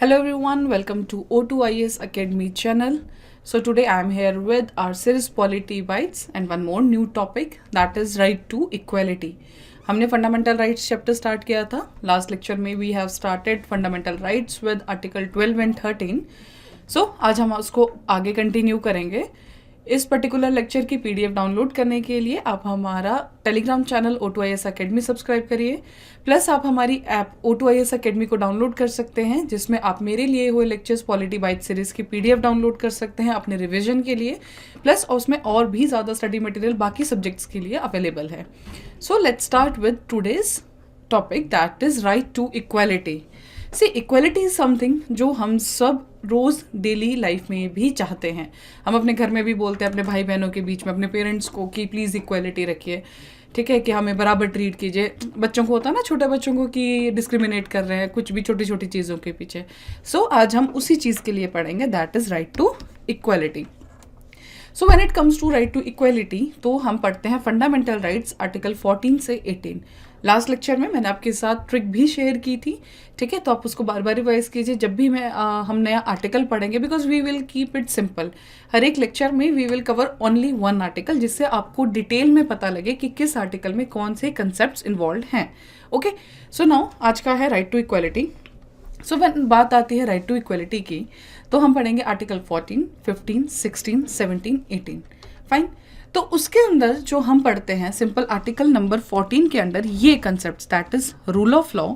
Hello everyone, welcome to O2IS Academy channel. So today I am here with our series Polity Bites and one more new topic that is right to equality. हमने fundamental rights chapter start किया था last lecture में. We have started fundamental rights with article 12 and 13. So आज हम उसको आगे continue करेंगे. इस पर्टिकुलर लेक्चर की पीडीएफ डाउनलोड करने के लिए आप हमारा Telegram channel O2IS academy subscribe करिए. प्लस आप हमारी ऐप O2IS अकेडमी को डाउनलोड कर सकते हैं जिसमें आप मेरे लिए हुए लेक्चर्स पॉलिटी बाइट सीरीज की पीडीएफ डाउनलोड कर सकते हैं अपने रिवीजन के लिए. प्लस उसमें और भी ज़्यादा स्टडी मटेरियल बाकी सब्जेक्ट्स के लिए अवेलेबल है. So let's start with today's topic that is right to equality. See equality is something जो हम सब रोज़ डेली लाइफ में भी चाहते हैं. हम अपने घर में भी बोलते हैं अपने भाई बहनों के बीच में, अपने पेरेंट्स को कि प्लीज़ इक्वालिटी रखिए, ठीक है, कि हमें बराबर ट्रीट कीजिए. बच्चों को होता है ना, छोटे बच्चों को, कि डिस्क्रिमिनेट कर रहे हैं कुछ भी छोटी छोटी चीज़ों के पीछे. सो आज हम उसी चीज़ के लिए पढ़ेंगे that is right to equality. So when it comes to right to equality तो हम पढ़ते हैं फंडामेंटल राइट्स आर्टिकल 14 से 18. लास्ट लेक्चर में मैंने आपके साथ ट्रिक भी शेयर की थी, ठीक है, तो आप उसको बार बार रिवाइज कीजिए जब भी हम नया आर्टिकल पढ़ेंगे, because we will keep it simple. हर एक लेक्चर में we will cover only one article जिससे आपको डिटेल में पता लगे कि किस आर्टिकल में कौन से कंसेप्ट इन्वॉल्व हैं. ओके, सो नाउ आज का है right to equality. So when बात आती है राइट टू इक्वालिटी की तो हम पढ़ेंगे आर्टिकल 14, 15, 16, 17, 18. फाइन. तो उसके अंदर जो हम पढ़ते हैं सिंपल आर्टिकल नंबर 14 के अंदर ये concept that is rule of law,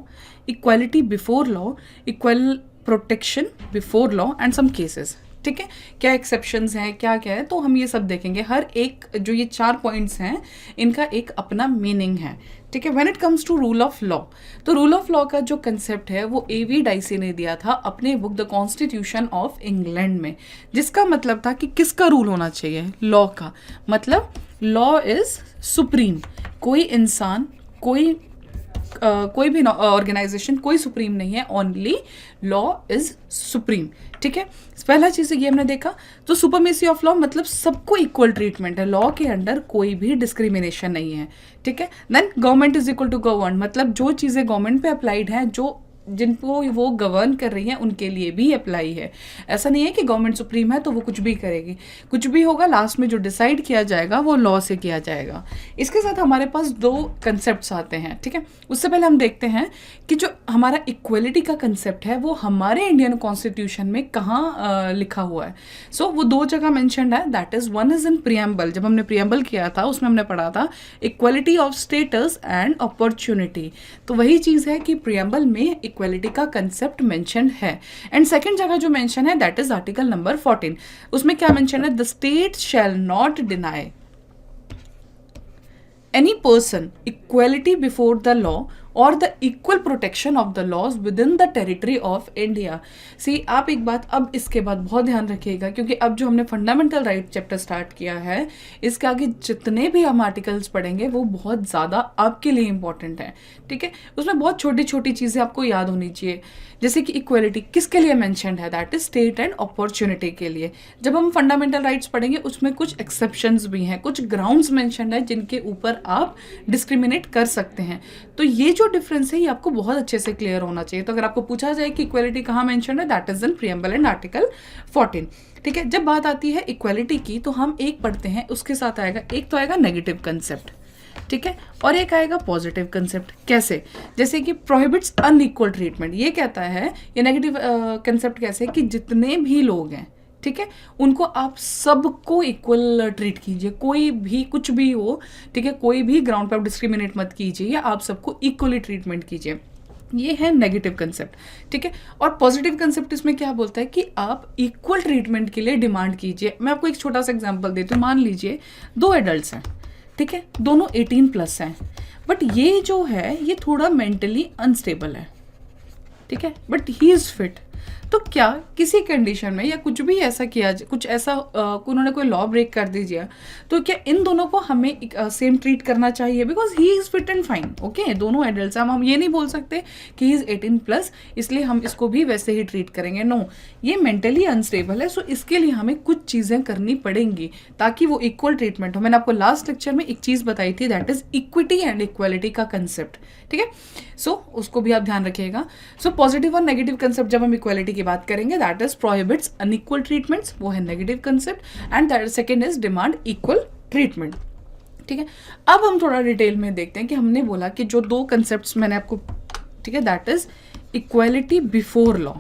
equality before law, equal protection before law and some cases. ठीक है, क्या एक्सेप्शंस हैं, क्या क्या है, तो हम ये सब देखेंगे. हर एक जो ये 4 पॉइंट्स हैं इनका एक अपना मीनिंग है. ठीक है. When it comes to rule of law, तो रूल ऑफ लॉ का जो कंसेप्ट है वो A.V. डाइसी ने दिया था अपने book the constitution of England में, जिसका मतलब था कि किसका रूल होना चाहिए, लॉ का. मतलब लॉ इज सुप्रीम. कोई इंसान, कोई भी ऑर्गेनाइजेशन, कोई सुप्रीम नहीं है, ओनली लॉ इज सुप्रीम. ठीक है. पहला चीज़ ये हमने देखा. तो सुपरमेसी ऑफ लॉ मतलब सबको इक्वल ट्रीटमेंट है, लॉ के अंडर कोई भी डिस्क्रिमिनेशन नहीं है. ठीक है. Then government is equal to govern, मतलब जो चीज़ें गवर्नमेंट पे अप्लाइड हैं, जो जिनको वो गवर्न कर रही हैं उनके लिए भी अप्लाई है. ऐसा नहीं है कि गवर्नमेंट सुप्रीम है तो वो कुछ भी करेगी. कुछ भी होगा लास्ट में जो डिसाइड किया जाएगा वो लॉ से किया जाएगा. इसके साथ हमारे पास 2 कंसेप्ट्स आते हैं. ठीक है. उससे पहले हम देखते हैं कि जो हमारा इक्वलिटी का कंसेप्ट है वो हमारे इंडियन कॉन्स्टिट्यूशन में कहाँ लिखा हुआ है. सो वो 2 जगह मैंशनड है. That is one is in preamble. जब हमने प्रियम्बल किया था उसमें हमने पढ़ा था equality of status and opportunity. तो वही चीज़ है कि प्रियम्बल में इक्वालिटी का कंसेप्ट मेंशन्ड है. एंड सेकंड जगह जो मेंशन है दैट इज आर्टिकल नंबर 14. उसमें क्या मेंशन है, the state shall not deny any person equality before the law और the equal protection of the laws within the territory of India. See आप एक बात अब इसके बाद बहुत ध्यान रखिएगा, क्योंकि अब जो हमने फंडामेंटल राइट चैप्टर स्टार्ट किया है इसके आगे जितने भी हम आर्टिकल्स पढ़ेंगे वो बहुत ज़्यादा आपके लिए इंपॉर्टेंट है. ठीक है. उसमें बहुत छोटी छोटी चीज़ें आपको याद होनी चाहिए, जैसे कि इक्वलिटी किसके लिए मेंशन्ड है, that is state and opportunity के लिए. जब हम फंडामेंटल राइट्स पढ़ेंगे उसमें कुछ एक्सेप्शंस भी हैं, कुछ ग्राउंड्स मेंशन्ड है जिनके ऊपर आप डिस्क्रिमिनेट कर सकते हैं. तो ये जो डिफरेंस है ये आपको बहुत अच्छे से क्लियर होना चाहिए. तो अगर आपको पूछा जाए कि इक्वालिटी कहाँ मेंशन है, that is in preamble and article 14. ठीक है. जब बात आती है इक्वालिटी की तो हम एक पढ़ते हैं, उसके साथ आएगा, एक तो आएगा नेगेटिव कंसेप्ट, ठीक है, और एक आएगा पॉजिटिव कंसेप्ट. कैसे, जैसे कि प्रोहिबिट्स अनइक्वल ट्रीटमेंट. ये कहता है, ये नेगेटिव कंसेप्ट कैसे, कि जितने भी लोग हैं, ठीक है, उनको आप सबको इक्वल ट्रीट कीजिए, कोई भी कुछ भी हो, ठीक है, कोई भी ग्राउंड पर आप डिस्क्रिमिनेट मत कीजिए, या आप सबको इक्वली ट्रीटमेंट कीजिए. ये है नेगेटिव कंसेप्ट. ठीक है. और पॉजिटिव कंसेप्ट इसमें क्या बोलता है कि आप इक्वल ट्रीटमेंट के लिए डिमांड कीजिए. मैं आपको एक छोटा सा एग्जांपल देती हूँ. मान लीजिए 2 एडल्ट्स हैं, ठीक है, दोनों 18+ हैं, बट ये जो है ये थोड़ा मेंटली अनस्टेबल है, ठीक है, बट ही इज़ फिट. तो क्या किसी कंडीशन में या कुछ भी ऐसा किया, कुछ ऐसा उन्होंने कोई लॉ ब्रेक कर दीजिए, तो क्या इन दोनों को हमें सेम ट्रीट करना चाहिए, because he is fit and fine. Okay, दोनों एडल्ट्स हैं. हम ये नहीं बोल सकते कि ही इज़ 18+ इसलिए हम इसको भी वैसे ही ट्रीट करेंगे. नो, ये मेंटली अनस्टेबल है. सो इसके लिए हमें कुछ चीज़ें करनी पड़ेंगी ताकि वो इक्वल ट्रीटमेंट हो. मैंने आपको लास्ट लेक्चर में एक चीज़ बताई थी, that is equity and equality का कंसेप्ट. ठीक है. सो उसको भी आप ध्यान रखिएगा. सो पॉजिटिव और नेगेटिव कंसेप्ट जब हम इक्वालिटी की बात करेंगे, that is prohibits unequal treatments, वो है negative concept, and that second is demand equal treatment. ठीक है, अब हम थोड़ा डिटेल में देखते हैं कि हमने बोला कि जो दो कंसेप्ट मैंने आपको, ठीक है, that is equality before law,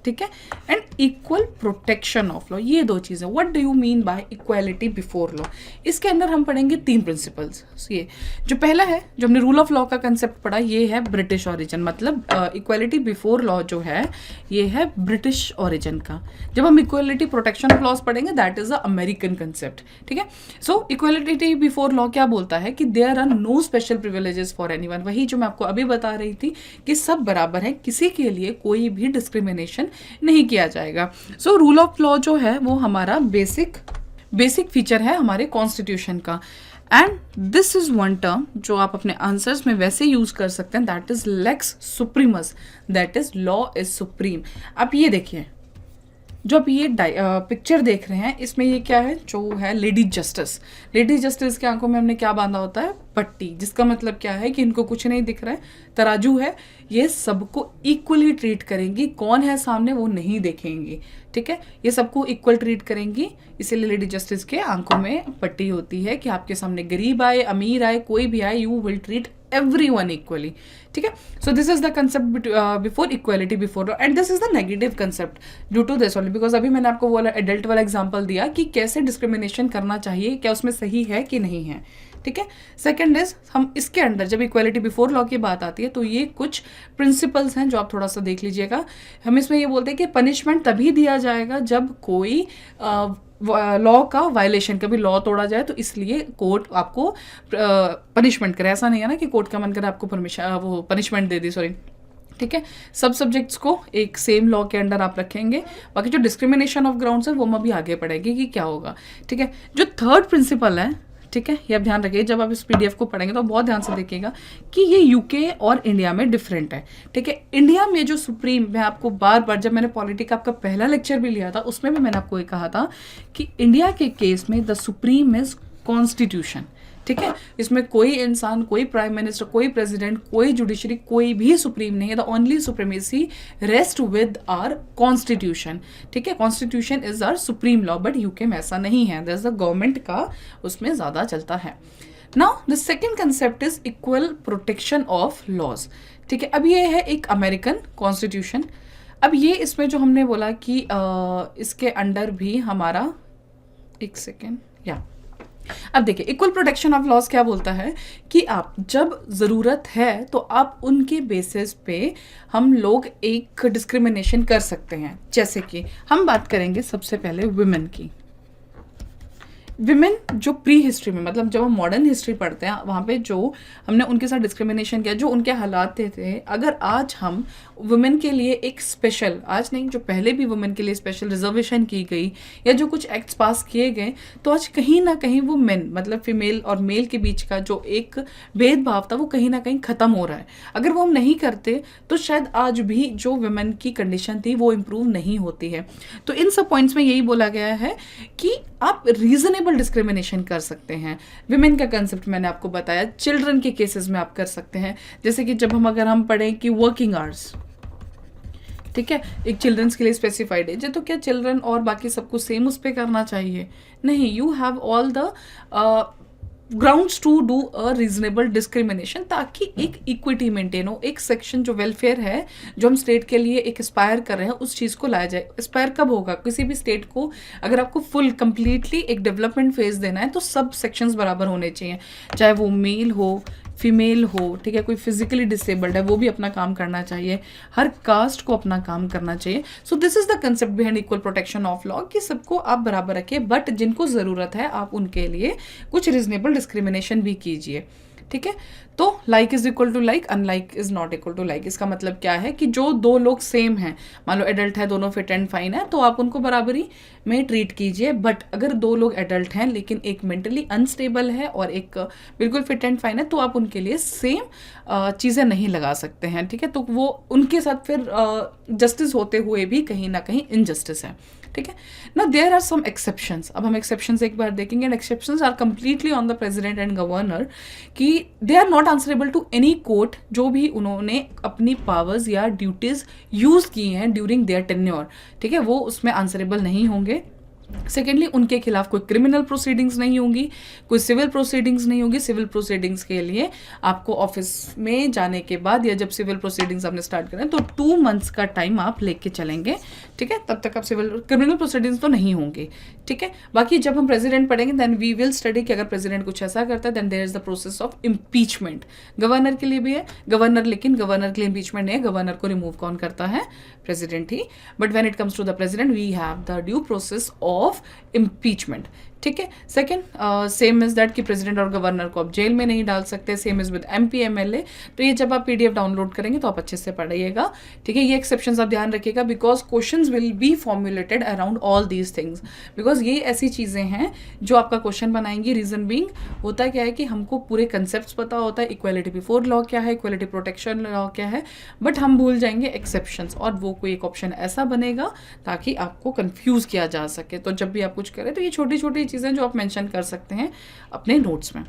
ठीक है, and equal protection of law, ये दो चीज़ें। What do you mean by equality before law? इसके अंदर हम पढ़ेंगे 3 प्रिंसिपल्स। ये जो पहला है, जो हमने रूल ऑफ लॉ का कंसेप्ट पढ़ा, ये है ब्रिटिश ओरिजिन, मतलब इक्वालिटी बिफोर लॉ जो है ये है ब्रिटिश ओरिजिन का। जब हम इक्वालिटी प्रोटेक्शन ऑफ लॉज पढ़ेंगे, that is a American concept. ठीक है, सो इक्वालिटी बिफोर लॉ क्या बोलता है कि there are no special privileges for anyone. वही जो मैं आपको अभी बता रही थी कि सब बराबर है, किसी के लिए कोई भी डिस्क्रिमिनेशन नहीं किया जाएगा। सो रूल ऑफ लॉ जो है वो हमारा बेसिक फीचर है हमारे कॉन्स्टिट्यूशन का, and this is one term जो आप अपने आंसर्स में वैसे यूज कर सकते हैं, दैट इज लेक्स सुप्रीमस, that is law is supreme. आप ये देखिए, जो आप ये पिक्चर देख रहे हैं, इसमें ये क्या है, जो है लेडी जस्टिस। लेडी जस्टिस के आंखों में हमने क्या बांधा होता है, पट्टी, जिसका मतलब क्या है कि इनको कुछ नहीं दिख रहा है, तराजू है, ये सबको इक्वली ट्रीट करेंगी, कौन है सामने वो नहीं देखेंगी। ठीक है, ये सबको इक्वल ट्रीट करेंगी, इसीलिए लेडी जस्टिस के आंखों में पट्टी होती है कि आपके सामने गरीब आए, अमीर आए, कोई भी आए, you will treat everyone equally. ठीक है, so this is the concept before equality before law, and this is the negative concept due to this only because अभी मैंने आपको वो एडल्ट वाला एग्जांपल दिया कि कैसे डिस्क्रिमिनेशन करना चाहिए, क्या उसमें सही है कि नहीं है। ठीक है, सेकंड इज, हम इसके अंदर जब इक्वालिटी बिफोर लॉ की बात आती है तो ये कुछ प्रिंसिपल्स हैं जो आप थोड़ा सा देख लीजिएगा। हम इसमें ये बोलते हैं कि पनिशमेंट तभी दिया जाएगा जब कोई लॉ का वायलेशन, कभी लॉ तोड़ा जाए तो इसलिए कोर्ट आपको पनिशमेंट करे। ऐसा नहीं है ना कि कोर्ट का मन करे आपको वो पनिशमेंट दे दी, सॉरी। ठीक है, सब सब्जेक्ट्स को एक सेम लॉ के अंडर आप रखेंगे। बाकी जो डिस्क्रिमिनेशन ऑफ ग्राउंड्स है वो हम अभी आगे पढ़ेंगे कि क्या होगा। ठीक है, जो थर्ड प्रिंसिपल है, ठीक है, ये आप ध्यान रखिए, जब आप इस पीडीएफ को पढ़ेंगे तो बहुत ध्यान से देखिएगा कि ये यूके और इंडिया में डिफरेंट है। ठीक है, इंडिया में जो सुप्रीम, मैं आपको बार बार, जब मैंने पॉलिटी का आपका पहला लेक्चर भी लिया था उसमें भी मैंने आपको ये कहा था कि इंडिया के केस में द सुप्रीम इज कॉन्स्टिट्यूशन। ठीक है, इसमें कोई इंसान, कोई प्राइम मिनिस्टर, कोई प्रेसिडेंट, कोई जुडिशरी, कोई भी सुप्रीम नहीं है। The only supremacy rest with our constitution. ठीक है, constitution is our supreme law, but UK में ऐसा नहीं है, दैट्स द गवर्नमेंट का उसमें ज्यादा चलता है। Now the second concept is equal protection of laws. ठीक है, अब ये है एक अमेरिकन कॉन्स्टिट्यूशन। अब ये इसमें जो हमने बोला कि इसके अंडर भी हमारा, एक सेकेंड, या अब देखिए, इक्वल प्रोटेक्शन ऑफ लॉज क्या बोलता है कि आप जब ज़रूरत है तो आप उनके बेसिस पे हम लोग एक डिस्क्रिमिनेशन कर सकते हैं। जैसे कि हम बात करेंगे सबसे पहले वुमेन की। विमेन जो प्री हिस्ट्री में, मतलब जब हम मॉडर्न हिस्ट्री पढ़ते हैं वहाँ पे जो हमने उनके साथ डिस्क्रिमिनेशन किया, जो उनके हालात थे, अगर आज हम वुमेन के लिए एक स्पेशल, आज नहीं, जो पहले भी वुमेन के लिए स्पेशल रिजर्वेशन की गई या जो कुछ एक्ट्स पास किए गए, तो आज कहीं ना कहीं वो मेन, मतलब फीमेल और मेल के बीच का जो एक भेदभाव था वो कहीं ना कहीं ख़त्म हो रहा है। अगर वो हम नहीं करते तो शायद आज भी जो वुमेन की कंडीशन थी वो इम्प्रूव नहीं होती है। तो इन सब पॉइंट्स में यही बोला गया है कि आप रीजनेबल डिस्क्रिमिनेशन कर सकते हैं। विमेन का कंसेप्ट मैंने आपको बताया, चिल्ड्रन के केसेस में आप कर सकते हैं। जैसे कि जब अगर हम पढ़ें कि वर्किंग आवर्स, ठीक है, एक चिल्ड्रंस के लिए स्पेसिफाइड है, तो क्या चिल्ड्रन और बाकी सबको सेम उस पर करना चाहिए? नहीं, you have all the grounds to do a reasonable discrimination, ताकि एक इक्विटी मेंटेन हो, एक सेक्शन जो वेलफेयर है, जो हम स्टेट के लिए एक एस्पायर कर रहे हैं, उस चीज़ को लाया जाए। एस्पायर कब होगा? किसी भी स्टेट को अगर आपको फुल कंप्लीटली एक डेवलपमेंट फेज देना है तो सब सेक्शंस बराबर होने चाहिए, चाहे वो मेल हो, फीमेल हो, ठीक है, कोई फिजिकली डिसेबल्ड है वो भी अपना काम करना चाहिए, हर कास्ट को अपना काम करना चाहिए। So this is the concept behind equal protection of law, कि सबको आप बराबर रखिए, बट जिनको ज़रूरत है आप उनके लिए कुछ रीजनेबल डिस्क्रिमिनेशन भी कीजिए। ठीक है, तो like is equal to like, unlike is not equal to like. इसका मतलब क्या है कि जो दो लोग सेम हैं, मान लो एडल्ट है, दोनों फिट एंड फाइन है, तो आप उनको बराबरी में ट्रीट कीजिए। बट अगर दो लोग एडल्ट हैं लेकिन एक मेंटली अनस्टेबल है और एक बिल्कुल फिट एंड फाइन है, तो आप उनके लिए सेम चीज़ें नहीं लगा सकते हैं। ठीक है, तो वो उनके साथ फिर जस्टिस होते हुए भी कहीं ना कहीं इनजस्टिस है। ठीक है ना, देयर आर सम एक्सेप्शंस। अब हम एक्सेप्शंस एक बार देखेंगे, and exceptions are completely on the president and governor, कि they are not not answerable to any court जो भी उन्होंने अपनी पावर्स या ड्यूटीज यूज़ की हैं ड्यूरिंग देयर टेन्योर, ठीक है, वो उसमें आंसरेबल नहीं होंगे। सेकेंडली, उनके खिलाफ कोई क्रिमिनल प्रोसीडिंग्स नहीं होंगी, कोई सिविल प्रोसीडिंग्स नहीं होगी। सिविल प्रोसीडिंग्स के लिए आपको ऑफिस में जाने के बाद या जब सिविल प्रोसीडिंग्स आपने स्टार्ट करें तो 2 मंथ्स का टाइम आप लेके चलेंगे, ठीक है, तब तक आप क्रिमिनल प्रोसीडिंग्स तो नहीं होंगे, ठीक है। बाकी जब हम प्रेसिडेंट पढ़ेंगे देन वी विल स्टडी कि अगर प्रेसिडेंट कुछ ऐसा करता है then there is the process of impeachment. Governor के लिए भी है, गवर्नर, लेकिन गवर्नर के लिए इम्पीचमेंट नहीं है, गवर्नर को रिमूव कौन करता है, प्रेसिडेंट ही। But when it comes to the president we have the due process of impeachment, ठीक है। सेकेंड, सेम इज दैट कि प्रेसिडेंट और गवर्नर को आप जेल में नहीं डाल सकते, same is with MP MLA। तो ये जब आप PDF डाउनलोड करेंगे तो आप अच्छे से पढ़िएगा, ठीक है। ये एक्सेप्शंस आप ध्यान रखिएगा because questions will be formulated around all these things, because ये ऐसी चीज़ें हैं जो आपका क्वेश्चन बनाएंगी। रीजन बीइंग होता क्या है कि हमको पूरे कंसेप्ट पता होता है, इक्वालिटी बिफोर लॉ क्या है, इक्वालिटी प्रोटेक्शन लॉ क्या है, बट हम भूल जाएंगे एक्सेप्शंस, और वो कोई एक ऑप्शन ऐसा बनेगा ताकि आपको कंफ्यूज किया जा सके। तो जब भी आप कुछ करें तो ये छोटी छोटी चीज़ें जो आप मेंशन कर सकते हैं अपने नोट्स में,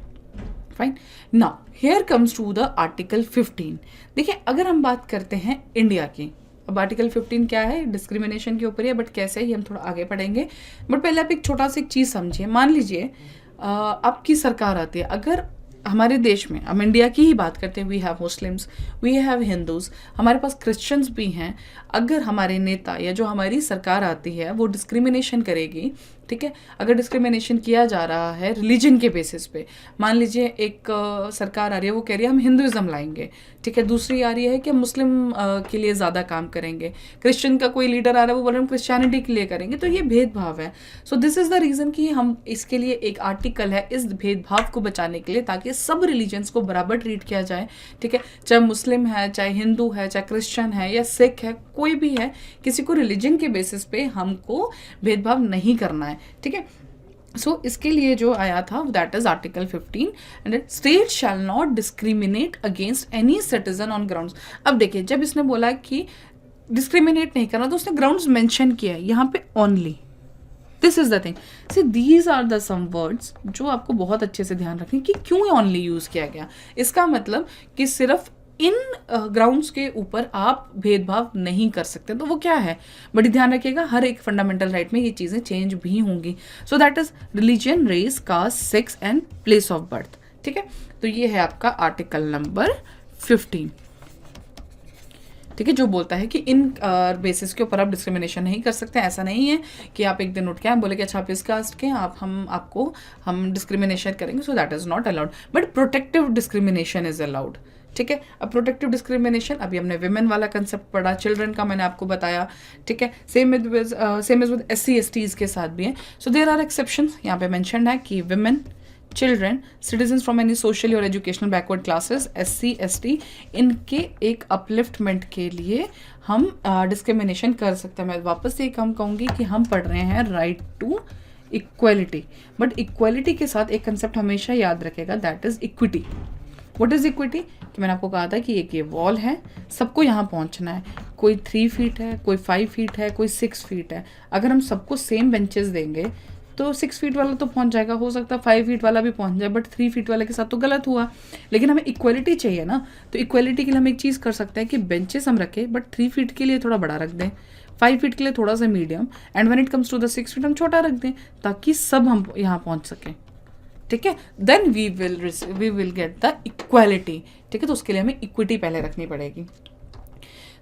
fine. Now here comes to the article 15। देखिए, अगर हम बात करते हैं इंडिया की, अब आर्टिकल 15 क्या है, डिस्क्रिमिनेशन के ऊपर है, बट कैसे ये हम थोड़ा आगे पढ़ेंगे। बट पहले आप एक छोटा सा एक चीज़ समझिए। मान लीजिए आपकी सरकार आती है, अगर हमारे देश में, हम इंडिया की ही बात करते हैं, we have Muslims, we have Hindus, हमारे पास क्रिश्चियंस भी हैं। अगर हमारे नेता या जो हमारी सरकार आती है वो डिस्क्रिमिनेशन करेगी, ठीक है, अगर डिस्क्रिमिनेशन किया जा रहा है रिलीजन के बेसिस पे, मान लीजिए एक सरकार आ रही है, वो कह रही है हम हिंदुइज्म लाएंगे, ठीक है, दूसरी आ रही है कि हम मुस्लिम के लिए ज़्यादा काम करेंगे, क्रिश्चियन का कोई लीडर आ रहा है वो बोल रहे हैं हम क्रिश्चियनिटी के लिए करेंगे, तो ये भेदभाव है। So this is the reason कि हम इसके लिए एक आर्टिकल है इस भेदभाव को बचाने के लिए, ताकि सब रिलीजन्स को बराबर ट्रीट किया जाए, ठीक है, चाहे मुस्लिम है, चाहे हिंदू है, चाहे क्रिश्चियन है या सिख है, कोई भी है, किसी को रिलीजन के बेसिस पे हमको भेदभाव नहीं करना है, ठीक है। सो इसके लिए जो आया था that is article 15 and state shall not discriminate against any citizen on grounds. अब देखिए, जब इसने बोला कि डिस्क्रिमिनेट नहीं करना तो उसने ग्राउंड्स मेंशन किया है यहाँ पे, only, this is the thing. See these are the some words जो आपको बहुत अच्छे से ध्यान रखें कि क्यों ओनली यूज किया गया। इसका मतलब कि सिर्फ इन ग्राउंड्स के ऊपर आप भेदभाव नहीं कर सकते, तो वो क्या है, बड़ी ध्यान रखिएगा, हर एक फंडामेंटल राइट में ये चीज़ें चेंज भी होंगी। So that is religion, race, caste, sex and place of birth, ठीक है। तो ये है आपका आर्टिकल नंबर 15, ठीक है, जो बोलता है कि इन बेसिस के ऊपर आप डिस्क्रिमिनेशन नहीं कर सकते। ऐसा नहीं है कि आप एक दिन उठ के आप बोले कि अच्छा आप इस कास्ट के हैं, हम डिस्क्रिमिनेशन करेंगे, सो that is not allowed, but protective discrimination is allowed, ठीक है। अब प्रोटेक्टिव डिस्क्रिमिनेशन, अभी हमने विमेन वाला कंसेप्ट पढ़ा, चिल्ड्रन का मैंने आपको बताया, ठीक है, सेम इज विद SC/STs के साथ भी है। सो देयर आर एक्सेप्शंस, यहाँ पे मेंशन है कि women, children, citizens from any socially और एजुकेशनल बैकवर्ड क्लासेस, SC/ST, इनके एक अपलिफ्टमेंट के लिए हम डिस्क्रिमिनेशन कर सकते हैं। मैं वापस से एक हम कहूँगी कि हम पढ़ रहे हैं right to equality, but equality के साथ एक कंसेप्ट हमेशा याद रखेगा, that is equity. What is equity, कि मैंने आपको कहा था कि एक ये वॉल है, सबको यहाँ पहुँचना है, कोई 3 फीट है, कोई 5 फीट है, कोई 6 फीट है। अगर हम सबको सेम बेंचेस देंगे तो 6 फीट वाला तो पहुँच जाएगा, हो सकता है 5 फीट वाला भी पहुँच जाए, बट 3 फीट वाले के साथ तो गलत हुआ। लेकिन हमें इक्वलिटी चाहिए ना, तो इक्वलिटी के लिए हम एक चीज़ कर सकते हैं कि बेंचेस हम रखें, बट 3 फीट के लिए थोड़ा बड़ा रख दें, 5 फीट के लिए थोड़ा सा medium, and when it comes to the 6 feet हम छोटा रख दें, ताकि सब हम यहाँ पहुँच सकें, ठीक है। Then we will get the equality, ठीक है। तो उसके लिए हमें इक्विटी पहले रखनी पड़ेगी।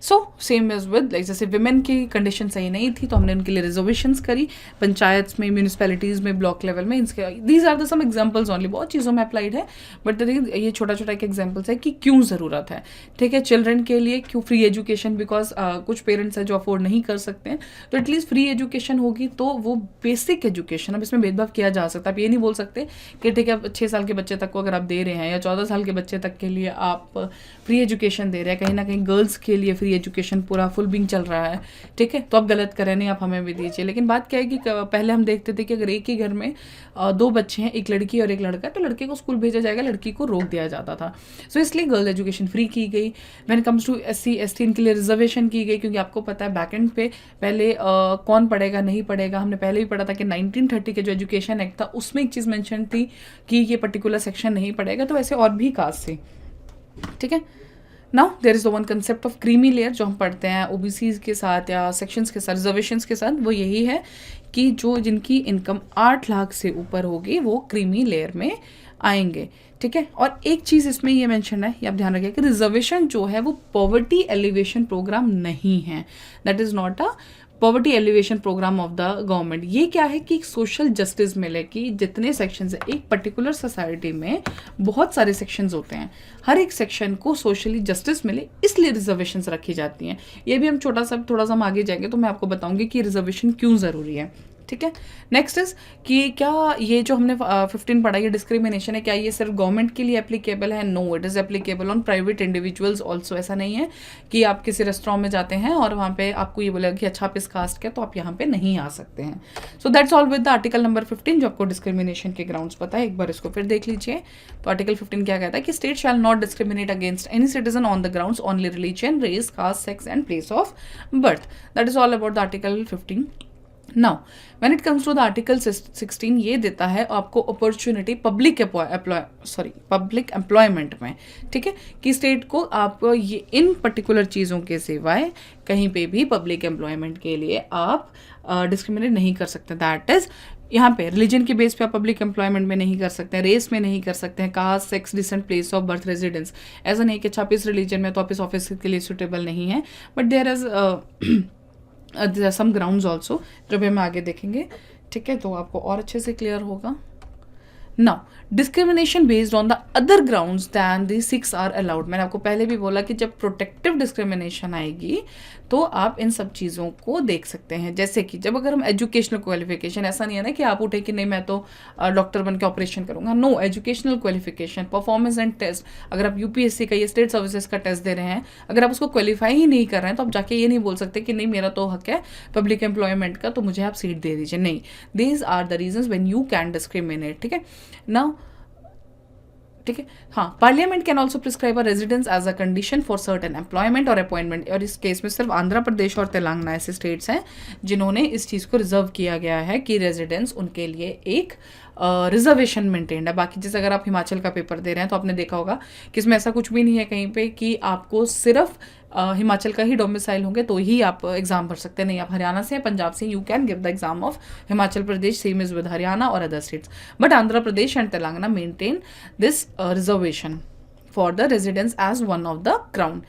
So same is with, like जैसे विमेन की कंडीशन सही नहीं थी तो हमने उनके लिए रिजर्वेशंस करी, पंचायत में, म्यूनिसपैलिटीज़ में, ब्लॉक लेवल में। These are the some examples only, बहुत चीज़ों में अप्लाइड है, बट ये छोटा छोटा एक एग्जांपल्स है कि क्यों ज़रूरत है, ठीक है। चिल्ड्रन के लिए क्यों फ्री एजुकेशन, बिकॉज कुछ पेरेंट्स हैं जो अफोर्ड नहीं कर सकते हैं, तो एटलीस्ट फ्री एजुकेशन होगी तो वो बेसिक एजुकेशन, अब इसमें भेदभाव किया जा सकता है। आप ये नहीं बोल सकते कि ठीक है 6 साल के बच्चे तक को अगर आप दे रहे हैं या 14 साल के बच्चे तक के लिए आप फ्री एजुकेशन दे रहे हैं, कहीं ना कहीं गर्ल्स के लिए फ्री एजुकेशन पूरा फुल बिंग चल रहा है, ठीक है, तो आप गलत करें नहीं, आप हमें भी दीजिए। लेकिन बात क्या है कि पहले हम देखते थे कि अगर एक ही घर में 2 बच्चे हैं, एक लड़की और एक लड़का, तो लड़के को स्कूल भेजा जाएगा, लड़की को रोक दिया जाता था। सो इसलिए गर्ल एजुकेशन फ्री की गई। व्हेन कम्स टू SC/ST इनके लिए रिजर्वेशन की गई, क्योंकि आपको पता है बैक एंड पे पहले कौन पढ़ेगा नहीं पढ़ेगा, हमने पहले भी पढ़ा था कि 1930 के जो एजुकेशन एक्ट था उसमें एक चीज़ मेंशन थी कि ये पर्टिकुलर सेक्शन नहीं पढ़ेगा, तो वैसे और भी कास्ट थी, ठीक है। Now there is the one concept of creamy layer जो हम पढ़ते हैं ओबीसीज के साथ या सेक्शंस के साथ, रिजर्वेशंस के साथ, वो यही है कि जो जिनकी इनकम 8 लाख से ऊपर होगी वो क्रीमी लेयर में आएंगे। ठीक है। और एक चीज़ इसमें ये मेंशन है, ये आप ध्यान रखिए कि रिजर्वेशन जो है वो पॉवर्टी एलिवेशन प्रोग्राम नहीं है, that is not a poverty elevation program of the government. ये क्या है कि सोशल जस्टिस मिले कि जितने सेक्शंस है एक पर्टिकुलर सोसाइटी में, बहुत सारे सेक्शंस होते हैं, हर एक सेक्शन को सोशली जस्टिस मिले, इसलिए रिजर्वेशंस रखी जाती हैं। ये भी हम थोड़ा सा हम आगे जाएंगे तो मैं आपको बताऊंगी कि रिजर्वेशन क्यों ज़रूरी है। ठीक है। नेक्स्ट इज कि क्या ये जो हमने 15 पढ़ा, ये डिस्क्रिमिनेशन है, क्या ये सिर्फ गवर्नमेंट के लिए एप्लीकेबल है? No, it is applicable on private individuals also. ऐसा नहीं है कि आप किसी रेस्टोरेंट में जाते हैं और वहाँ पे आपको ये बोलेगा कि अच्छा आप इस कास्ट के तो आप यहाँ पे नहीं आ सकते हैं। So that's all with the article number 15 जो आपको डिस्क्रिमिनेशन के ग्राउंड्स पता है। एक बार इसको फिर देख लीजिए। तो आर्टिकल 15 क्या कहता है कि state shall not discriminate against any citizen on the grounds only religion, race, caste, sex and place of birth. That is all about the article 15। Now when it comes to the article 16, ये देता है आपको opportunity public employment में। ठीक है, कि state को आप ये इन पर्टिकुलर चीज़ों के सिवाय कहीं पे भी पब्लिक एम्प्लॉयमेंट के लिए आप डिस्क्रिमिनेट नहीं कर सकते। दैट इज यहाँ पे रिलीजन के बेस पे आप पब्लिक एम्प्लॉयमेंट में नहीं कर सकते हैं, रेस में नहीं कर सकते हैं, caste, sex, descent, place of birth, residence. ऐसा नहीं कि अच्छा आप इस रिलीजन में तो आप इस ऑफिस के लिए सुटेबल नहीं है, but there is some grounds also जो भी हम आगे देखेंगे। ठीक है, तो आपको और अच्छे से क्लियर होगा। Now discrimination based on the other grounds than the 6 are allowed. मैंने आपको पहले भी बोला कि जब प्रोटेक्टिव डिस्क्रिमिनेशन आएगी तो आप इन सब चीज़ों को देख सकते हैं। जैसे कि जब अगर हम एजुकेशनल क्वालिफिकेशन, ऐसा नहीं है ना कि आप उठे कि नहीं मैं तो डॉक्टर बन के ऑपरेशन करूंगा। No, educational qualification, performance and test. अगर आप यूपीएससी का या स्टेट सर्विसेज का टेस्ट दे रहे हैं, अगर आप उसको क्वालिफाई ही नहीं कर रहे हैं तो आप जाके ये नहीं बोल सकते कि नहीं मेरा तो हक है पब्लिक एम्प्लॉयमेंट का तो मुझे आप सीट दे दीजिए। नहीं, these are the reasons when you can discriminate. ठीक है ना। ठीक है, हाँ, parliament can also prescribe a residence as a condition for certain employment और अपॉइंटमेंट। और इस केस में सिर्फ आंध्र प्रदेश और तेलंगाना ऐसे स्टेट्स हैं जिन्होंने इस चीज़ को रिजर्व किया गया है कि रेजिडेंस उनके लिए एक रिजर्वेशन मेंटेन्ड है। बाकी जैसे अगर आप हिमाचल का पेपर दे रहे हैं तो आपने देखा होगा कि इसमें ऐसा कुछ भी नहीं है कहीं पे कि आपको सिर्फ हिमाचल का ही डोमिसाइल होंगे तो ही आप एग्जाम भर सकते हैं। नहीं, आप हरियाणा से, पंजाब से, you can give the exam of Himachal Pradesh, same is with Haryana और other states. But Andhra Pradesh and Telangana maintain this reservation for the residence as one of the ground.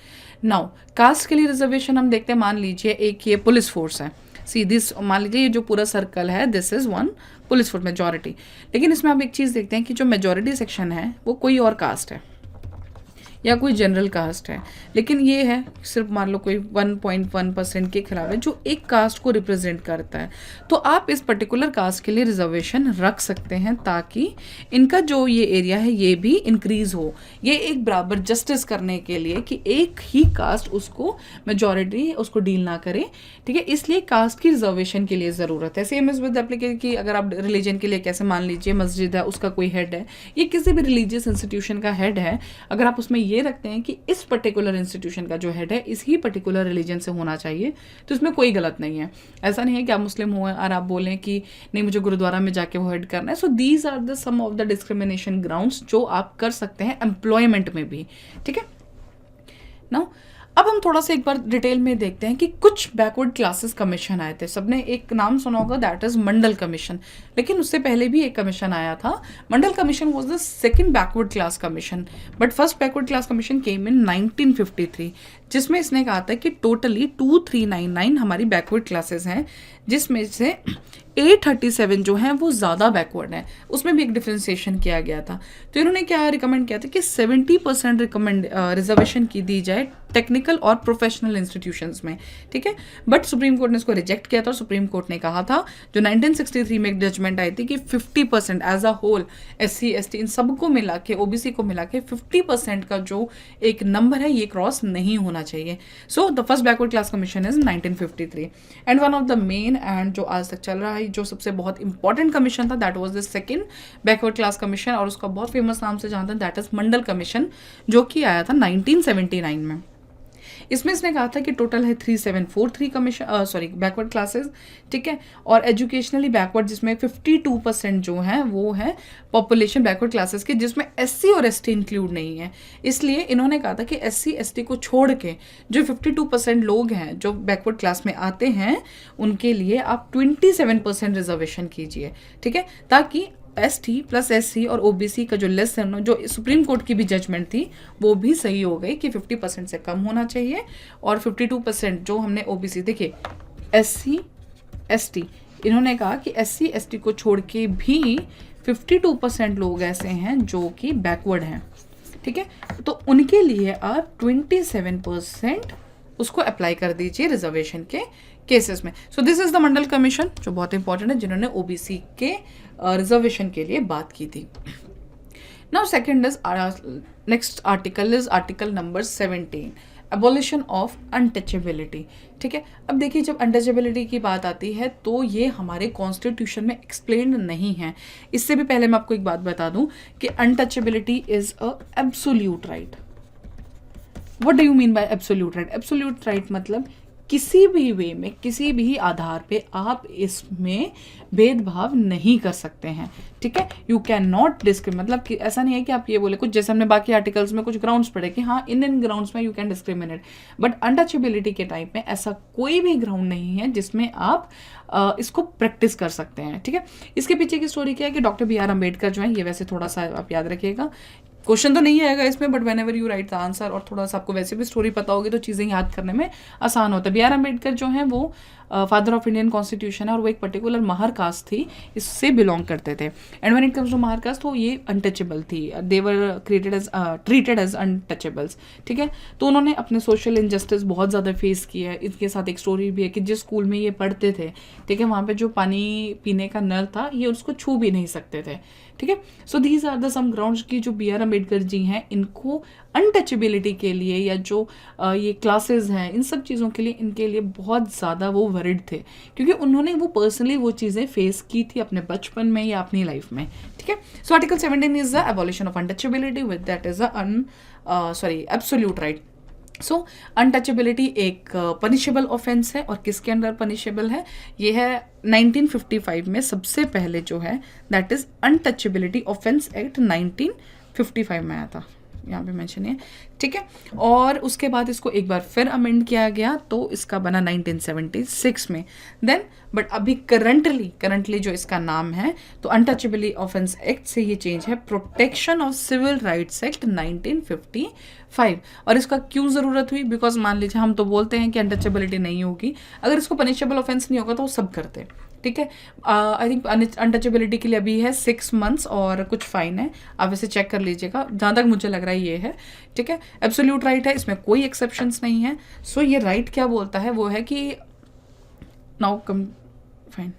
Now caste के लिए रिजर्वेशन हम देखते हैं। मान लीजिए एक ये पुलिस फोर्स है, सी दिस, मान लीजिए ये जो पूरा सर्कल है this is one police force majority. लेकिन इसमें आप एक चीज़ देखते हैं कि जो मेजॉरिटी सेक्शन है वो कोई और कास्ट है या कोई जनरल कास्ट है, लेकिन ये है सिर्फ मान लो कोई 1.1% के खिलाफ है जो एक कास्ट को रिप्रेजेंट करता है, तो आप इस पर्टिकुलर कास्ट के लिए रिजर्वेशन रख सकते हैं ताकि इनका जो ये एरिया है ये भी इंक्रीज हो। ये एक बराबर जस्टिस करने के लिए कि एक ही कास्ट उसको मेजॉरिटी उसको डील ना करे। ठीक है, इसलिए कास्ट की रिजर्वेशन के लिए ज़रूरत है। सेम इज विद एप्लीकेशन की अगर आप रिलीजन के लिए कैसे, मान लीजिए मस्जिद है, उसका कोई हेड है, ये किसी भी रिलीजियस इंस्टीट्यूशन का हेड है, अगर आप उसमें ये रखते हैं कि इस पर्टिकुलर इंस्टीट्यूशन का जो हेड है इसी पर्टिकुलर रिलीजन से होना चाहिए तो इसमें कोई गलत नहीं है। ऐसा नहीं है कि आप मुस्लिम हो और आप बोलें कि नहीं मुझे गुरुद्वारा में जाके वो हेड करना है। So these are the some of the discrimination grounds जो आप कर सकते हैं एम्प्लॉयमेंट में भी। ठीक है, नाउ अब हम थोड़ा सा एक बार डिटेल में देखते हैं कि कुछ बैकवर्ड क्लासेस कमीशन आए थे। सबने एक नाम सुना होगा, दैट इज मंडल कमीशन। लेकिन उससे पहले भी एक कमीशन आया था। Mandal commission was the second backward class commission, but first backward class commission came in 1953, जिसमें इसने कहा था कि टोटली 2399 हमारी बैकवर्ड क्लासेस हैं, जिसमें से 837 जो हैं वो ज़्यादा बैकवर्ड हैं। उसमें भी एक डिफ्रेंसिएशन किया गया था। तो इन्होंने क्या रिकमेंड किया था कि 70% रिजर्वेशन की दी जाए टेक्निकल और प्रोफेशनल इंस्टीट्यूशंस में। ठीक है, बट सुप्रीम कोर्ट ने इसको रिजेक्ट किया था। सुप्रीम कोर्ट ने कहा था, जो 1963 में एक जजमेंट आई थी कि 50% as a whole SC ST इन सबको मिला के, OBC को मिला के 50% का जो एक नंबर है ये क्रॉस नहीं होना चाहिए। So the first backward class commission is 1953 and one of the main and जो आज तक चल रहा है जो सबसे बहुत इंपॉर्टेंट कमीशन था that was the second backward class commission, और उसका बहुत फेमस नाम से जानते हैं दैट इज मंडल कमीशन, जो कि आया था 1979 में। इसमें इसने कहा था कि टोटल है 3743 कमीशन बैकवर्ड क्लासेस, ठीक है, और एजुकेशनली बैकवर्ड जिसमें 52% जो हैं वो है पॉपुलेशन बैकवर्ड क्लासेस के, जिसमें SC और ST इंक्लूड नहीं है। इसलिए इन्होंने कहा था कि SC ST को छोड़ के जो 52% लोग हैं जो बैकवर्ड क्लास में आते हैं उनके लिए आप 27% रिजर्वेशन कीजिए, ठीक है, ताकि ST प्लस SC और OBC का जो लेस है, जो सुप्रीम कोर्ट की भी जजमेंट थी वो भी सही हो गई कि 50% से कम होना चाहिए, और 52% जो हमने OBC, देखिए SC ST इन्होंने कहा कि SC ST को छोड़ के भी 52% लोग ऐसे हैं जो कि बैकवर्ड हैं, ठीक है, तो उनके लिए आप 27% उसको अप्लाई कर दीजिए रिजर्वेशन के केसेस में। So this is the Mandal commission, जो बहुत इंपॉर्टेंट है, जिन्होंने OBC के रिजर्वेशन के लिए बात की थी। Now second is next article is article number 17, abolition of untouchability, ठीक है। अब देखिए जब अनटचेबिलिटी की बात आती है तो ये हमारे कॉन्स्टिट्यूशन में एक्सप्लेन नहीं है। इससे भी पहले मैं आपको एक बात बता दूं कि untouchability is a absolute right. What do you mean bye absolute right? Absolute right मतलब किसी भी वे में, किसी भी आधार पे आप इसमें भेदभाव नहीं कर सकते हैं, ठीक है। यू कैन नॉट डिस्क्रिमिनेट, मतलब कि ऐसा नहीं है कि आप ये बोले कुछ, जैसे हमने बाकी आर्टिकल्स में कुछ ग्राउंड्स पढ़े कि हाँ इन ग्राउंड्स में you can discriminate, but untouchability के टाइप में ऐसा कोई भी ग्राउंड नहीं है जिसमें आप इसको प्रैक्टिस कर सकते हैं, ठीक है। इसके पीछे की स्टोरी क्या है कि डॉक्टर BR अम्बेडकर जो है, ये वैसे थोड़ा सा आप याद रखिएगा, क्वेश्चन तो नहीं आएगा इसमें, but when ever you right the answer और थोड़ा सा आपको वैसे भी स्टोरी पता होगी तो चीज़ें याद करने में आसान होता है। BR अम्बेडकर जो है वो फादर ऑफ इंडियन कॉन्स्टिट्यूशन है, और वो एक पर्टिकुलर महर कास्ट थी, इससे बिलोंग करते थे। And when it comes to Mahar caste तो ये अनटचेबल थी, they were treated as untouchables, ठीक है। तो उन्होंने अपने सोशल इनजस्टिस बहुत ज़्यादा फेस किया है। इसके साथ एक स्टोरी भी है कि जिस स्कूल में ये पढ़ते थे, ठीक है, वहाँ पे जो पानी पीने का नल था ये उसको छू भी नहीं सकते थे, ठीक है। So these are the some grounds की जो BR अम्बेडकर जी हैं इनको अनटचेबिलिटी के लिए, या जो ये क्लासेस हैं इन सब चीज़ों के लिए, इनके लिए बहुत ज़्यादा वो वरिड थे, क्योंकि उन्होंने वो पर्सनली वो चीज़ें फेस की थी अपने बचपन में या अपनी लाइफ में, ठीक है। So article 17 is the abolition of untouchability, with that is absolute right. So untouchability एक पनिशेबल ऑफेंस है, और किसके अंडर पनिशेबल है? ये है 1955 में सबसे पहले जो है that is untouchability offence act 1955 में आया था, यहाँ पे मेंशन है, ठीक है। और उसके बाद इसको एक बार फिर अमेंड किया गया तो इसका बना 1976 में। देन बट अभी करंटली जो इसका नाम है तो अनटचेबिलिटी ऑफेंस एक्ट से ये चेंज है protection of civil rights act 1955। और इसका क्यों ज़रूरत हुई? बिकॉज मान लीजिए हम तो बोलते हैं कि अनटचेबिलिटी नहीं होगी, अगर इसको पनिशेबल ऑफेंस नहीं होगा तो वो सब करते हैं, ठीक है। आई थिंक अनटचेबिलिटी के लिए अभी है 6 months और कुछ फाइन है, आप इसे चेक कर लीजिएगा, जहाँ तक मुझे लग रहा है ये है, ठीक है। एब्सोल्यूट राइट है, इसमें कोई एक्सेप्शंस नहीं है। सो ये राइट क्या बोलता है वो है कि now come fine,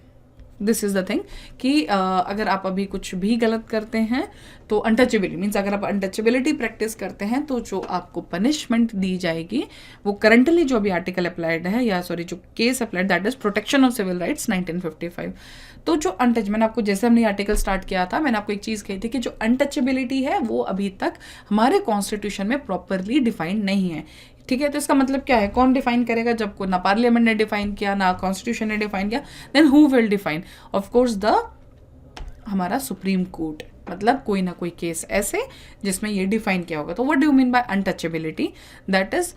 this is the thing कि अगर आप अभी कुछ भी गलत करते हैं तो अनटचेबिलिटी मीन्स अगर आप अनटचेबिलिटी प्रैक्टिस करते हैं तो जो आपको पनिशमेंट दी जाएगी वो करंटली जो अभी आर्टिकल अप्लाइड है, या सॉरी जो case applied, that is protection of civil rights 1955। तो जो मैंने आपको, जैसे हमने आर्टिकल स्टार्ट किया था, मैंने आपको एक चीज़ कही थी कि जो अनटचेबिलिटी है वो अभी तक हमारे कॉन्स्टिट्यूशन में प्रॉपरली डिफाइंड नहीं है, ठीक है। तो इसका मतलब क्या है? कौन डिफाइन करेगा? जब को ना पार्लियामेंट ने डिफाइन किया ना कॉन्स्टिट्यूशन ने डिफाइन किया, then who will define? Of course the हमारा सुप्रीम कोर्ट, मतलब कोई ना कोई केस ऐसे जिसमें ये डिफाइन किया होगा। तो what do you mean by untouchability? That is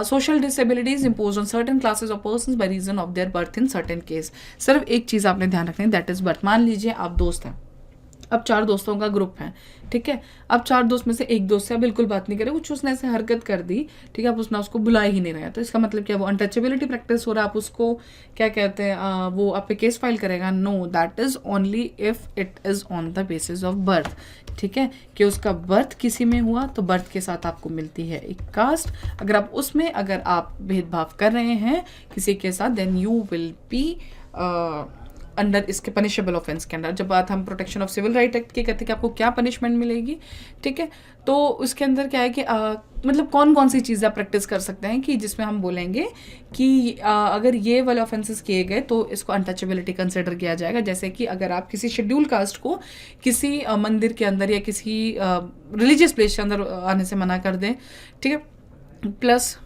social disabilities impose on certain classes of persons by reason of their birth in certain case. सिर्फ एक चीज़ आपने ध्यान रखनी है, दैट इज बर्थ। मान लीजिए आप दोस्त हैं, अब 4 दोस्तों का ग्रुप है, ठीक है। अब 4 दोस्त में से एक दोस्त से आप बिल्कुल बात नहीं करे, कुछ उसने ऐसे हरकत कर दी, ठीक है, आप उसको बुला ही नहीं रहे, तो इसका मतलब क्या? वो अनटचेबिलिटी प्रैक्टिस हो रहा है। आप उसको क्या कहते हैं, वो आप पे केस फाइल करेगा? No, that is only if it is on the basis of birth, ठीक है, कि उसका बर्थ किसी में हुआ तो बर्थ के साथ आपको मिलती है एक कास्ट। अगर आप उसमें अगर आप भेदभाव कर रहे हैं किसी के साथ, then you will be under इसके पनिशेबल ऑफेंस के अंदर। जब बात हम protection of civil right act की कहते हैं कि आपको क्या पनिशमेंट मिलेगी, ठीक है, तो उसके अंदर क्या है कि मतलब कौन कौन सी चीज़ें आप प्रैक्टिस कर सकते हैं कि जिसमें हम बोलेंगे कि अगर ये वाले ऑफेंसेस किए गए तो इसको अनटचेबिलिटी कंसिडर किया जाएगा। जैसे कि अगर आप किसी शेड्यूल कास्ट को किसी मंदिर के अंदर या किसी रिलीजियस प्लेस के अंदर आने से मना कर दें, ठीक है, प्लस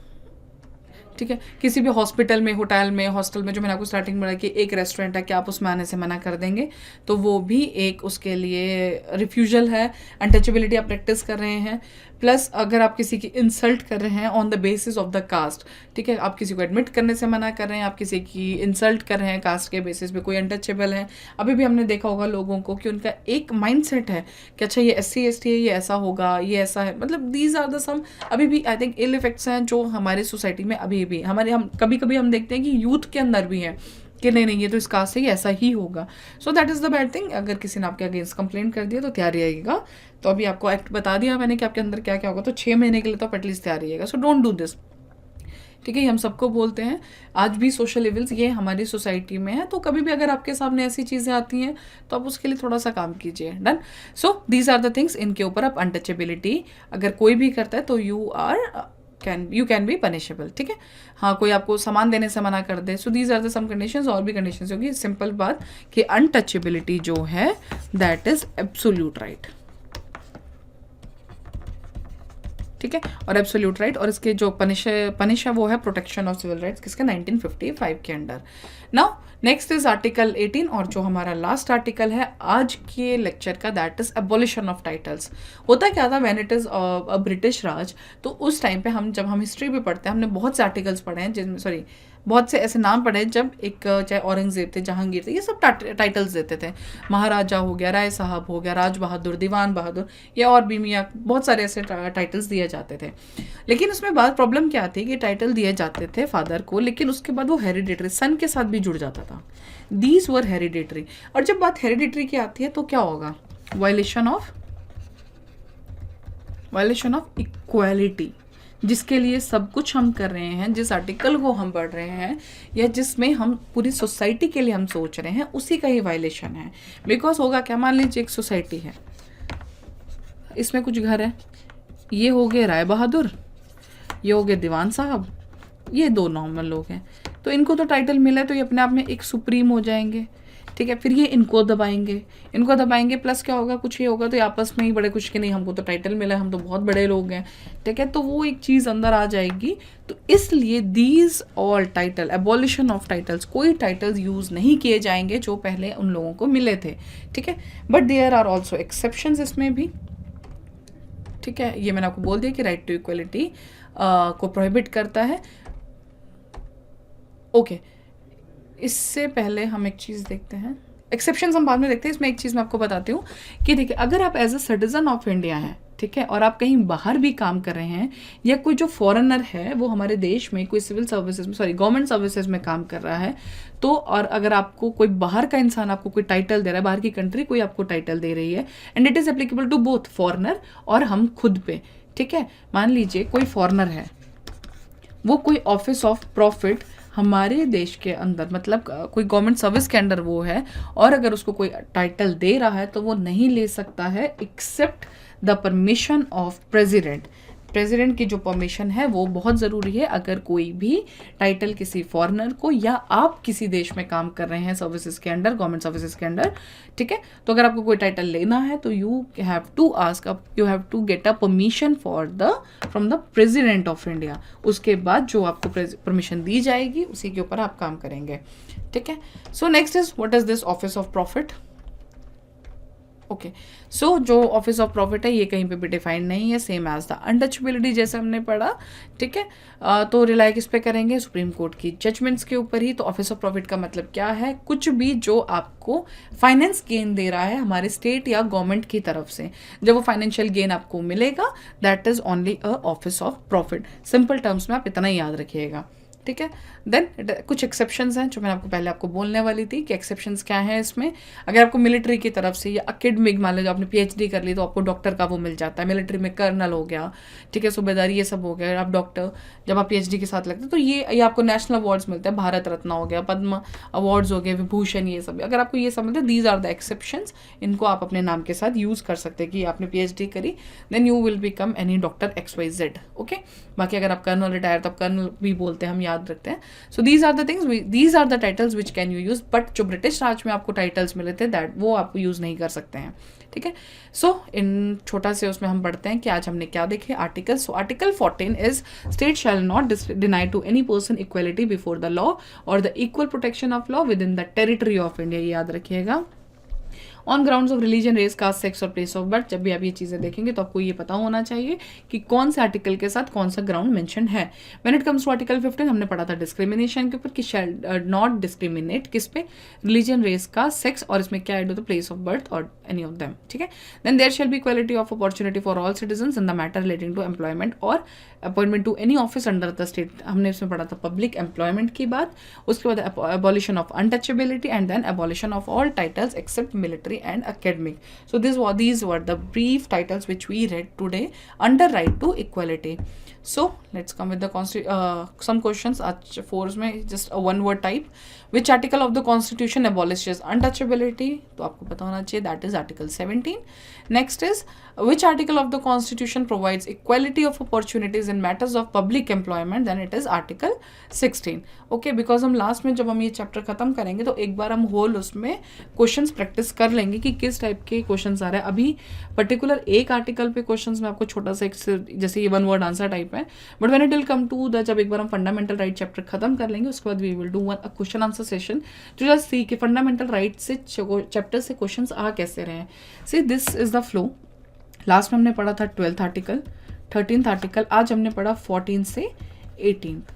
ठीक है, किसी भी हॉस्पिटल में, होटल में, हॉस्टल में, जो मैंने आपको स्टार्टिंग में बताया कि एक रेस्टोरेंट है, क्या आप उसमें आने से मना कर देंगे, तो वो भी एक उसके लिए रिफ्यूजल है, अनटचेबिलिटी आप प्रैक्टिस कर रहे हैं। प्लस अगर आप किसी की इंसल्ट कर रहे हैं on the basis of the caste, ठीक है, आप किसी को एडमिट करने से मना कर रहे हैं, आप किसी की इंसल्ट कर रहे हैं कास्ट के बेसिस पे, कोई अनटचेबल है। अभी भी हमने देखा होगा लोगों को कि उनका एक माइंडसेट है कि अच्छा ये SC ST है, ये ऐसा होगा, ये ऐसा है, मतलब दीज आर द सम अभी भी आई थिंक इल इफेक्ट्स हैं जो हमारे सोसाइटी में अभी भी हम कभी कभी हम देखते हैं कि यूथ के अंदर भी है कि नहीं ये तो इस कास्ट से ही ऐसा ही होगा। So that is the bad thing. अगर किसी ने आपके अगेंस्ट कंप्लेंट कर दिया तो तैयार रहिएगा। तो अभी आपको एक्ट बता दिया मैंने कि आपके अंदर क्या क्या होगा, तो 6 महीने के लिए तो आप एटलीस्ट तैयार रहिएगा। सो डोंट डू दिस, ठीक है। हम सबको बोलते हैं, आज भी सोशल इविल्स ये हमारी सोसाइटी में है, तो कभी भी अगर आपके सामने ऐसी चीज़ें आती हैं तो आप उसके लिए थोड़ा सा काम कीजिए। Done. So these are the things, इनके ऊपर आप अनटचेबिलिटी अगर कोई भी करता है तो यू कैन बी पनिशेबल, ठीक है। हाँ, कोई आपको सामान देने से मना कर दे, so these are the some conditions. और भी कंडीशंस होगी। सिंपल बात कि अनटचेबिलिटी जो है दैट इज एब्सोल्यूट राइट, ठीक है। और एब्सोल्यूट राइट, और इसके जो पनिश है वो है प्रोटेक्शन ऑफ सिविल राइट्स, किसके 1955 के under. Now next is article 18, और जो हमारा लास्ट आर्टिकल है आज के लेक्चर का, that is abolition of titles. होता क्या था, when it is a British Raj, तो उस टाइम पे जब हम हिस्ट्री भी पढ़ते हैं, हमने बहुत से आर्टिकल्स पढ़े हैं जिनमें बहुत से ऐसे नाम पढ़े जब चाहे औरंगजेब थे, जहांगीर थे, ये सब टाइटल्स देते थे। महाराजा हो गया, राय साहब हो गया, राज बहादुर, दीवान बहादुर, या और भी मियाँ, बहुत सारे ऐसे टाइटल्स दिए जाते थे। लेकिन उसमें बात प्रॉब्लम क्या थी कि टाइटल दिए जाते थे फादर को, लेकिन उसके बाद वो हेरिडेटरी सन के साथ भी जुड़ जाता था। These were hereditary. और जब बात हेरिडेटरी की आती है तो क्या होगा, वायलेशन ऑफ इक्वालिटी, जिसके लिए सब कुछ हम कर रहे हैं, जिस आर्टिकल को हम पढ़ रहे हैं, या जिसमें हम पूरी सोसाइटी के लिए हम सोच रहे हैं, उसी का ही वायलेशन है। बिकॉज होगा क्या, मान लीजिए एक सोसाइटी है, इसमें कुछ घर है, ये हो गए राय बहादुर, ये हो गए दीवान साहब, ये 2 नॉर्मल लोग हैं, तो इनको तो टाइटल मिला है, तो ये अपने आप में एक सुप्रीम हो जाएंगे, ठीक है। फिर ये इनको दबाएंगे, प्लस क्या होगा, कुछ ये होगा तो ये आपस में ही बड़े कुछ के नहीं, हमको तो टाइटल मिला है, हम तो बहुत बड़े लोग हैं, ठीक है। तो वो एक चीज़ अंदर आ जाएगी। तो इसलिए these all title, abolition of titles, कोई टाइटल्स यूज़ नहीं किए जाएंगे जो पहले उन लोगों को मिले थे, ठीक है। But there are also exceptions इसमें भी, ठीक है। ये मैंने आपको बोल दिया कि राइट टू इक्वलिटी को प्रोहिबिट करता है। ओके, इससे पहले हम एक चीज़ देखते हैं, एक्सेप्शंस हम बाद में देखते हैं। इसमें एक चीज़ मैं आपको बताती हूँ कि देखिए, अगर आप as a citizen of India हैं, ठीक है, और आप कहीं बाहर भी काम कर रहे हैं, या कोई जो फॉरेनर है वो हमारे देश में कोई सिविल सर्विसेज में, गवर्नमेंट सर्विसेज में काम कर रहा है, तो और अगर आपको कोई बाहर का इंसान आपको कोई टाइटल दे रहा है, बाहर की कंट्री कोई आपको टाइटल दे रही है, and it is applicable to both foreigner और हम खुद पे, ठीक है। मान लीजिए कोई फॉरेनर है, वो कोई ऑफिस ऑफ प्रॉफिट हमारे देश के अंदर, मतलब कोई गवर्नमेंट सर्विस के अंडर वो है, और अगर उसको कोई टाइटल दे रहा है तो वो नहीं ले सकता है except the permission of president. President की जो परमिशन है वो बहुत ज़रूरी है। अगर कोई भी टाइटल किसी फॉरेनर को, या आप किसी देश में काम कर रहे हैं सर्विसेज के अंडर, गवर्नमेंट सर्विसेज के अंडर, ठीक है, तो अगर आपको कोई टाइटल लेना है तो you have to get a permission from the president of India. उसके बाद जो आपको परमिशन दी जाएगी उसी के ऊपर आप काम करेंगे, ठीक है। So next is, what is this office of profit. Okay, so जो ऑफिस ऑफ प्रॉफिट है ये कहीं पे भी डिफाइंड नहीं है, सेम एज द अनटचेबिलिटी जैसे हमने पढ़ा, ठीक है। तो रिलाई किस पे करेंगे, सुप्रीम कोर्ट की जजमेंट्स के ऊपर ही। तो ऑफिस ऑफ प्रॉफिट का मतलब क्या है, कुछ भी जो आपको फाइनेंस गेन दे रहा है हमारे स्टेट या गवर्नमेंट की तरफ से, जब वो फाइनेंशियल गेन आपको मिलेगा, that is only a office of profit. Simple terms में आप इतना ही याद रखिएगा, ठीक है। देन कुछ एक्सेप्शंस हैं जो मैंने आपको बोलने वाली थी कि एक्सेप्शंस क्या है इसमें। अगर आपको मिलिट्री की तरफ से या अकेडमिक, मान लीजिए आपने PhD कर ली तो आपको डॉक्टर का वो मिल जाता है, मिलिट्री में कर्नल हो गया, ठीक है, सूबेदारी, ये सब हो गया, आप डॉक्टर जब आप PhD के साथ लगते हैं तो ये आपको नेशनल अवार्ड्स मिलते हैं, भारत रत्न हो गया, पद्म अवार्ड्स हो गए, विभूषण, ये सब। अगर आपको ये सब मिलते हैं, दीज आर द एक्सेप्शंस, इनको आप अपने नाम के साथ यूज़ कर सकते हैं कि आपने PhD करी, then you will become any doctor XYZ, okay. बाकी अगर आप कर्नल रिटायर, तब कर्नल भी बोलते हैं हम, याद रखते हैं. So these are the things, these are the titles which can you use. But जो ब्रिटिश राज में आपको टाइटल्स मिले थे दैट वो आप यूज़ नहीं कर सकते हैं. ठीक है. सो इन छोटा से उसमें हम पढ़ते हैं कि आज हमने क्या देखे article. So article 14 is state shall not deny to any person equality before the law और the equal protection of law within the territory of India. ये याद रखिएगा. On grounds of religion, race, caste, sex और place of birth. जब भी आप ये चीज़ें देखेंगे तो आपको ये पता होना चाहिए कि कौन से आर्टिकल के साथ कौन सा ग्राउंड मेंशन है. When it comes to article 15 हमने पढ़ा था डिस्क्रिमिनेशन के ऊपर कि शैल नॉट डिस्क्रिमिनेट किस पे, रिलीजन, रेस, कास्ट, सेक्स और इसमें क्या ऐड होता है प्लेस ऑफ बर्थ और एनी ऑफ देम. ठीक है. Then there shall be equality of opportunity for all citizens in the matter relating to employment और appointment to any office under the state. हमने इसमें पढ़ा था पब्लिक एम्प्लॉयमेंट की बात. उसके बाद abolition of untouchability and then abolition of all titles except military and academic. So these were the brief titles which we read today under right to equality. So let's come with the some questions. आज 4 में just a one word type. Which article of the constitution abolishes untouchability? तो आपको पता होना चाहिए that is article 17. Next is which article of the constitution provides equality of opportunities in matters of public employment? Then it is article 16. Okay, because हम last में जब हम ये चैप्टर खत्म करेंगे तो एक बार हम होल उसमें क्वेश्चंस प्रैक्टिस कर लेंगे कि किस टाइप के क्वेश्चंस आ रहे हैं. अभी पर्टिकुलर एक आर्टिकल पे क्वेश्चंस में आपको छोटा सा एक जैसे ये वन वर्ड आंसर टाइप है. But when it will come to the जब एक बार हम फंडामेंटल राइट चैप्टर खत्म कर लेंगे उसके बाद we will do one question answer session to just see कि फंडामेंटल राइट से चैप्टर से क्वेश्चंस आ कैसे रहे हैं. See this is the flow. Last में हमने पढ़ा था 12th आर्टिकल, 13th आर्टिकल. आज हमने पढ़ा 14 से 18th.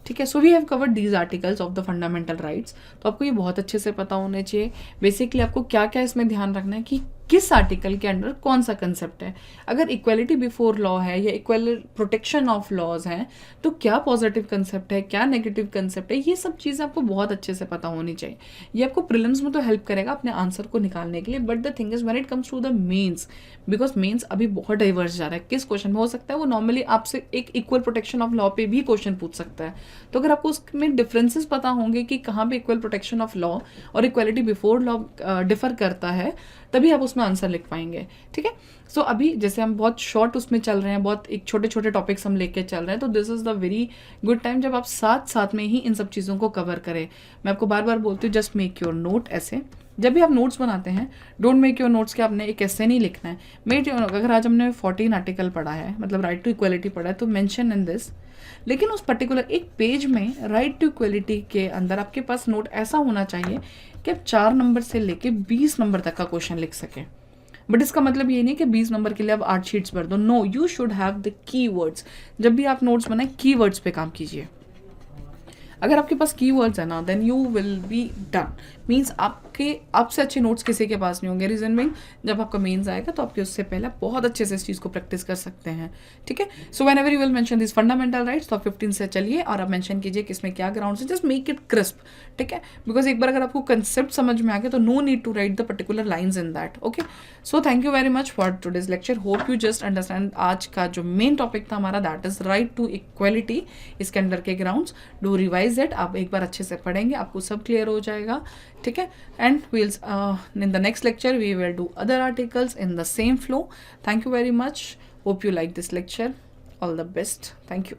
ठीक है. So we have covered these articles of the fundamental rights. तो आपको ये बहुत अच्छे से पता होने चाहिए. बेसिकली आपको क्या क्या इसमें ध्यान रखना है कि किस आर्टिकल के अंडर कौन सा कंसेप्ट है. अगर इक्वलिटी बिफोर लॉ है या इक्वल प्रोटेक्शन ऑफ लॉज हैं तो क्या पॉजिटिव कंसेप्ट है, क्या नेगेटिव कंसेप्ट है, ये सब चीज़ें आपको बहुत अच्छे से पता होनी चाहिए. ये आपको प्रीलिम्स में तो हेल्प करेगा अपने आंसर को निकालने के लिए. But the thing is when it comes to the mains, because mains अभी बहुत डाइवर्स जा रहा है. किस क्वेश्चन में हो सकता है वो नॉर्मली आपसे एक इक्वल प्रोटेक्शन ऑफ लॉ पे भी क्वेश्चन पूछ सकता है. तो अगर आपको उसमें डिफरेंसेस पता होंगे कि कहाँ पे इक्वल प्रोटेक्शन ऑफ लॉ और इक्वलिटी बिफोर लॉ डिफर करता है तभी आप उसमें आंसर लिख पाएंगे. ठीक है. सो अभी जैसे हम बहुत शॉर्ट उसमें चल रहे हैं, बहुत एक छोटे छोटे टॉपिक्स हम लेके चल रहे हैं, तो this is the very good time जब आप साथ साथ में ही इन सब चीज़ों को कवर करें. मैं आपको बार बार बोलती हूँ जस्ट मेक योर नोट. ऐसे जब भी आप नोट्स बनाते हैं डोंट मेक योर नोट्स के आपने एक ऐसे नहीं लिखना है. मेक अगर आज हमने 14 आर्टिकल पढ़ा है मतलब राइट टू इक्वलिटी पढ़ा है तो मेंशन इन दिस. लेकिन उस पर्टिकुलर एक पेज में राइट टू इक्वलिटी के अंदर आपके पास नोट ऐसा होना चाहिए कि आप 4 नंबर से लेके 20 नंबर तक का क्वेश्चन लिख सकें. बट इसका मतलब ये नहीं कि 20 नंबर के लिए आप 8 शीट्स भर दो. No, you should have the keywords. जब भी आप नोट्स बनाए कीवर्ड्स पे काम कीजिए. अगर आपके पास कीवर्ड्स है ना then you will be done. Means आपसे अच्छे नोट्स किसी के पास नहीं होंगे. रीजन मीन जब आपका मेंस आएगा तो आपके उससे पहले बहुत अच्छे से इस चीज़ को प्रैक्टिस कर सकते हैं. ठीक है. So when ever you will mention this fundamental rights तो आप 15 से चलिए और आप मेंशन कीजिए कि इसमें क्या ग्राउंड है. Just make it crisp. ठीक है. बिकॉज एक बार अगर आपको कंसेप्ट समझ में आ गया तो no need to write the particular lines in that. Okay. So thank you very much for today's lecture. Hope you just understand आज का जो मेन टॉपिक था हमारा that is right to equality. इसके अंडर के ग्राउंड्स डू रिवाइज इट. आप एक बार अच्छे से पढ़ेंगे आपको सब क्लियर हो जाएगा. ठीक है. And we'll in the next lecture we will do other articles in the same flow. Thank you very much. Hope you like this lecture. All the best. Thank you.